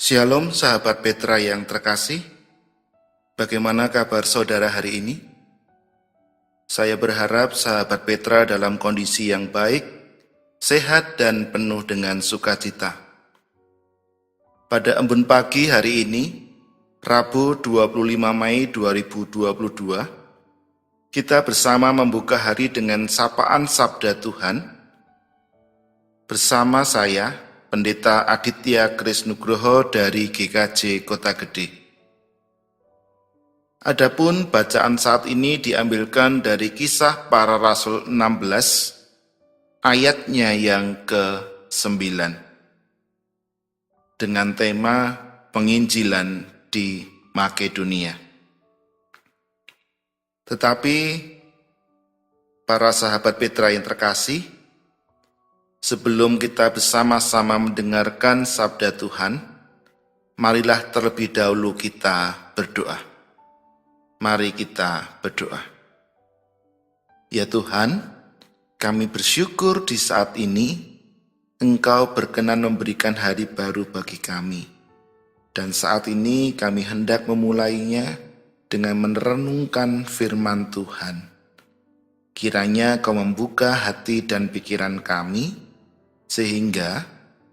Shalom sahabat Petra yang terkasih, bagaimana kabar saudara hari ini? Saya berharap sahabat Petra dalam kondisi yang baik, sehat dan penuh dengan sukacita. Pada embun pagi hari ini, Rabu 25 Mei 2022, kita bersama membuka hari dengan sapaan Sabda Tuhan. Bersama saya, Pendeta Aditya Krisnugroho dari GKJ Kota Gede. Adapun bacaan saat ini diambilkan dari Kisah Para Rasul 16, ayatnya yang ke-9, dengan tema penginjilan di Makedonia. Tetapi, para sahabat Petra yang terkasih, sebelum kita bersama-sama mendengarkan sabda Tuhan, marilah terlebih dahulu kita berdoa. Mari kita berdoa. Ya Tuhan, kami bersyukur di saat ini Engkau berkenan memberikan hari baru bagi kami. Dan saat ini kami hendak memulainya dengan merenungkan firman Tuhan. Kiranya Kau membuka hati dan pikiran kami, sehingga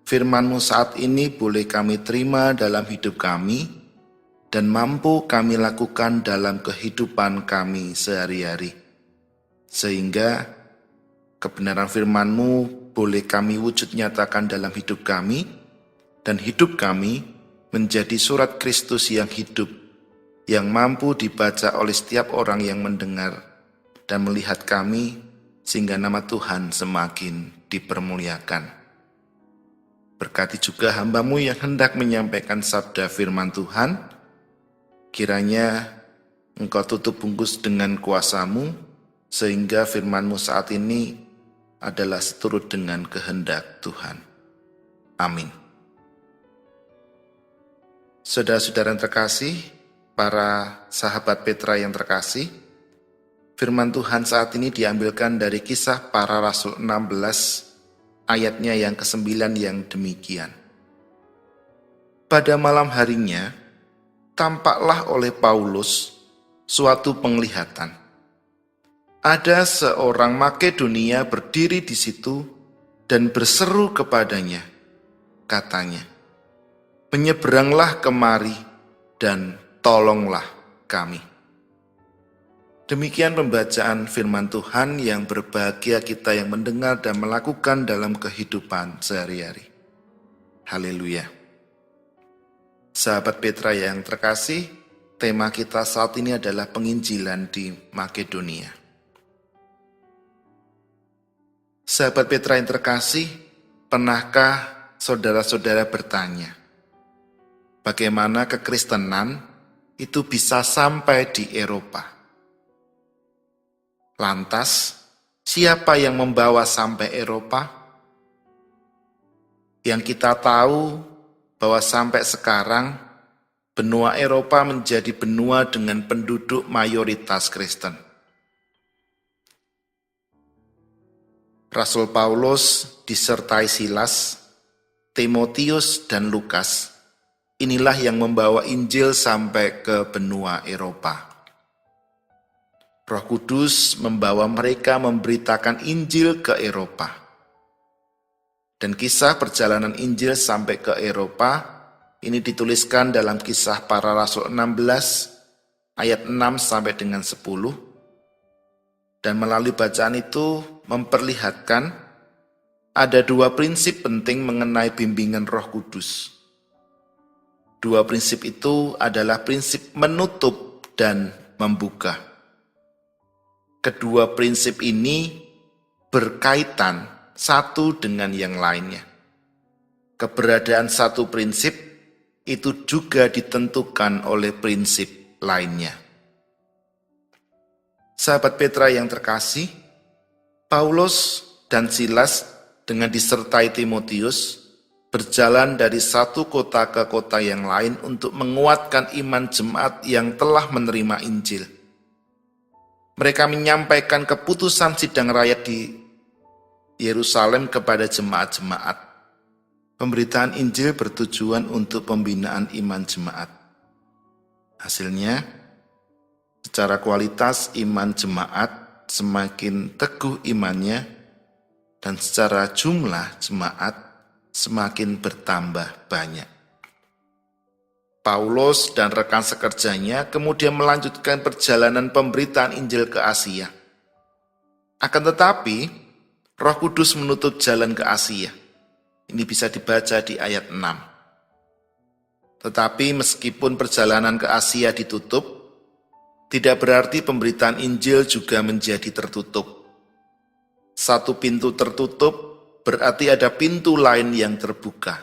firman-Mu saat ini boleh kami terima dalam hidup kami dan mampu kami lakukan dalam kehidupan kami sehari-hari. Sehingga kebenaran firman-Mu boleh kami wujud nyatakan dalam hidup kami, dan hidup kami menjadi surat Kristus yang hidup, yang mampu dibaca oleh setiap orang yang mendengar dan melihat kami, sehingga nama Tuhan semakin dipermuliakan. Berkati juga hamba-Mu yang hendak menyampaikan sabda firman Tuhan. Kiranya Engkau tutup bungkus dengan kuasa-Mu, sehingga firman-Mu saat ini adalah seturut dengan kehendak Tuhan. Amin. Saudara-saudara yang terkasih, para sahabat Petra yang terkasih, firman Tuhan saat ini diambilkan dari Kisah Para Rasul 16, ayatnya yang ke-9 yang demikian. Pada malam harinya, tampaklah oleh Paulus suatu penglihatan. Ada seorang Makedonia berdiri di situ dan berseru kepadanya, katanya, "Menyeberanglah kemari dan tolonglah kami." Demikian pembacaan firman Tuhan yang berbahagia kita yang mendengar dan melakukan dalam kehidupan sehari-hari. Haleluya. Sahabat Petra yang terkasih, tema kita saat ini adalah penginjilan di Makedonia. Sahabat Petra yang terkasih, pernahkah saudara-saudara bertanya, bagaimana kekristenan itu bisa sampai di Eropa? Lantas, siapa yang membawa sampai Eropa? Yang kita tahu bahwa sampai sekarang benua Eropa menjadi benua dengan penduduk mayoritas Kristen. Rasul Paulus disertai Silas, Timotius dan Lukas, inilah yang membawa Injil sampai ke benua Eropa. Roh Kudus membawa mereka memberitakan Injil ke Eropa. Dan kisah perjalanan Injil sampai ke Eropa ini dituliskan dalam Kisah Para Rasul 16 ayat 6 sampai dengan 10. Dan melalui bacaan itu memperlihatkan ada dua prinsip penting mengenai bimbingan Roh Kudus. Dua prinsip itu adalah prinsip menutup dan membuka. Kedua prinsip ini berkaitan satu dengan yang lainnya. Keberadaan satu prinsip itu juga ditentukan oleh prinsip lainnya. Sahabat Petra yang terkasih, Paulus dan Silas dengan disertai Timotius berjalan dari satu kota ke kota yang lain untuk menguatkan iman jemaat yang telah menerima Injil. Mereka menyampaikan keputusan sidang rakyat di Yerusalem kepada jemaat-jemaat. Pemberitaan Injil bertujuan untuk pembinaan iman jemaat. Hasilnya, secara kualitas iman jemaat semakin teguh imannya, dan secara jumlah jemaat semakin bertambah banyak. Paulus dan rekan sekerjanya kemudian melanjutkan perjalanan pemberitaan Injil ke Asia. Akan tetapi, Roh Kudus menutup jalan ke Asia. Ini bisa dibaca di ayat 6. Tetapi meskipun perjalanan ke Asia ditutup, tidak berarti pemberitaan Injil juga menjadi tertutup. Satu pintu tertutup, berarti ada pintu lain yang terbuka.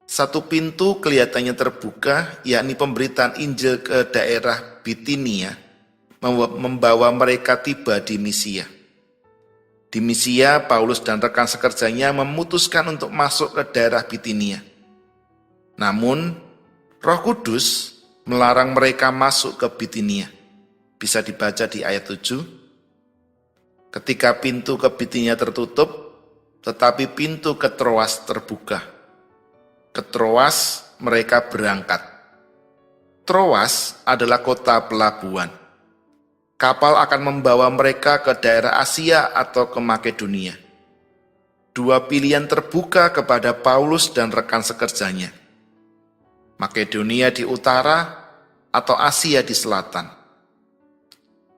Satu pintu kelihatannya terbuka, yakni pemberitaan Injil ke daerah Bitinia, membawa mereka tiba di Misia. Di Misia, Paulus dan rekan sekerjanya memutuskan untuk masuk ke daerah Bitinia. Namun, Roh Kudus melarang mereka masuk ke Bitinia. Bisa dibaca di ayat 7. Ketika pintu ke Bitinia tertutup, tetapi pintu ke Troas terbuka. Ke Troas mereka berangkat. Troas adalah kota pelabuhan. Kapal akan membawa mereka ke daerah Asia atau ke Makedonia. Dua pilihan terbuka kepada Paulus dan rekan sekerjanya. Makedonia di utara atau Asia di selatan.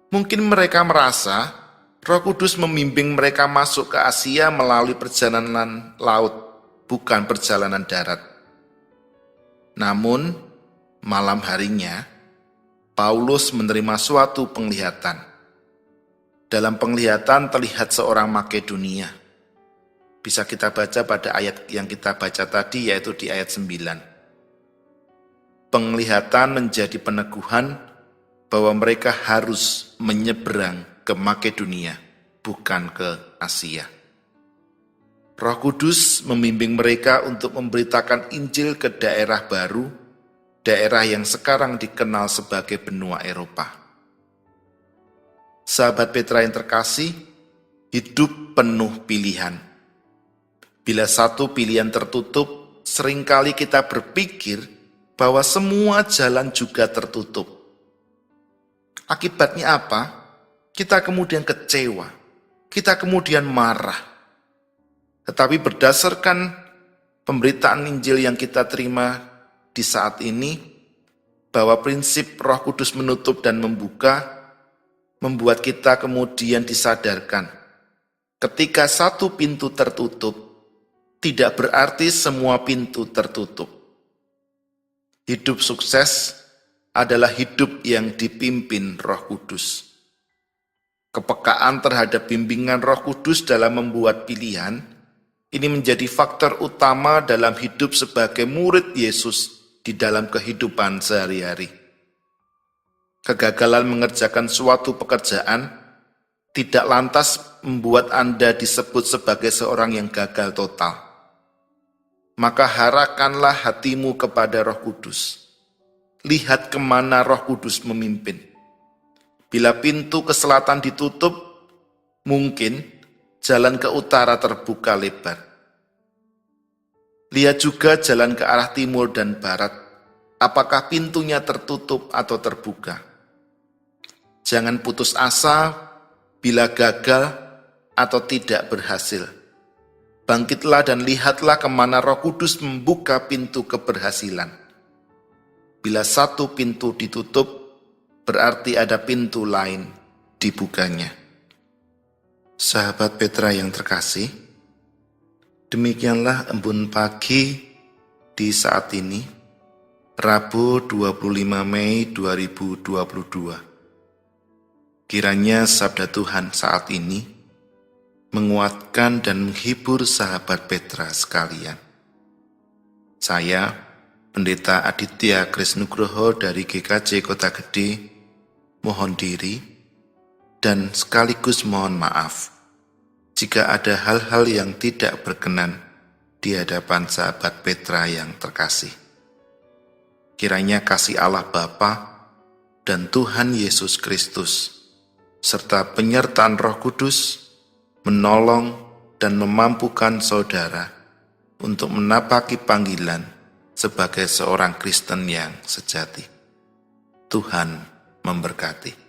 Mungkin mereka merasa Roh Kudus membimbing mereka masuk ke Asia melalui perjalanan laut, bukan perjalanan darat. Namun, malam harinya, Paulus menerima suatu penglihatan. Dalam penglihatan terlihat seorang Makedonia. Bisa kita baca pada ayat yang kita baca tadi, yaitu di ayat 9. Penglihatan menjadi peneguhan bahwa mereka harus menyeberang ke Makedonia, bukan ke Asia. Roh Kudus membimbing mereka untuk memberitakan Injil ke daerah baru, daerah yang sekarang dikenal sebagai benua Eropa. Sahabat Petra yang terkasih, hidup penuh pilihan. Bila satu pilihan tertutup, seringkali kita berpikir bahwa semua jalan juga tertutup. Akibatnya apa? Kita kemudian kecewa, kita kemudian marah. Tetapi berdasarkan pemberitaan Injil yang kita terima di saat ini, bahwa prinsip Roh Kudus menutup dan membuka, membuat kita kemudian disadarkan. Ketika satu pintu tertutup, tidak berarti semua pintu tertutup. Hidup sukses adalah hidup yang dipimpin Roh Kudus. Kepekaan terhadap bimbingan Roh Kudus dalam membuat pilihan, ini menjadi faktor utama dalam hidup sebagai murid Yesus di dalam kehidupan sehari-hari. Kegagalan mengerjakan suatu pekerjaan tidak lantas membuat Anda disebut sebagai seorang yang gagal total. Maka harapkanlah hatimu kepada Roh Kudus. Lihat kemana Roh Kudus memimpin. Bila pintu ke selatan ditutup, mungkin jalan ke utara terbuka lebar. Lihat juga jalan ke arah timur dan barat, apakah pintunya tertutup atau terbuka. Jangan putus asa bila gagal atau tidak berhasil. Bangkitlah dan lihatlah kemana Roh Kudus membuka pintu keberhasilan. Bila satu pintu ditutup, berarti ada pintu lain dibukanya. Sahabat Petra yang terkasih, demikianlah embun pagi di saat ini, Rabu 25 Mei 2022. Kiranya sabda Tuhan saat ini menguatkan dan menghibur sahabat Petra sekalian. Saya, Pendeta Aditya Krisnugroho dari GKJ Kota Gede, mohon diri dan sekaligus mohon maaf jika ada hal-hal yang tidak berkenan di hadapan sahabat Petra yang terkasih. Kiranya kasih Allah Bapa dan Tuhan Yesus Kristus serta penyertaan Roh Kudus menolong dan memampukan saudara untuk menapaki panggilan sebagai seorang Kristen yang sejati. Tuhan memberkati.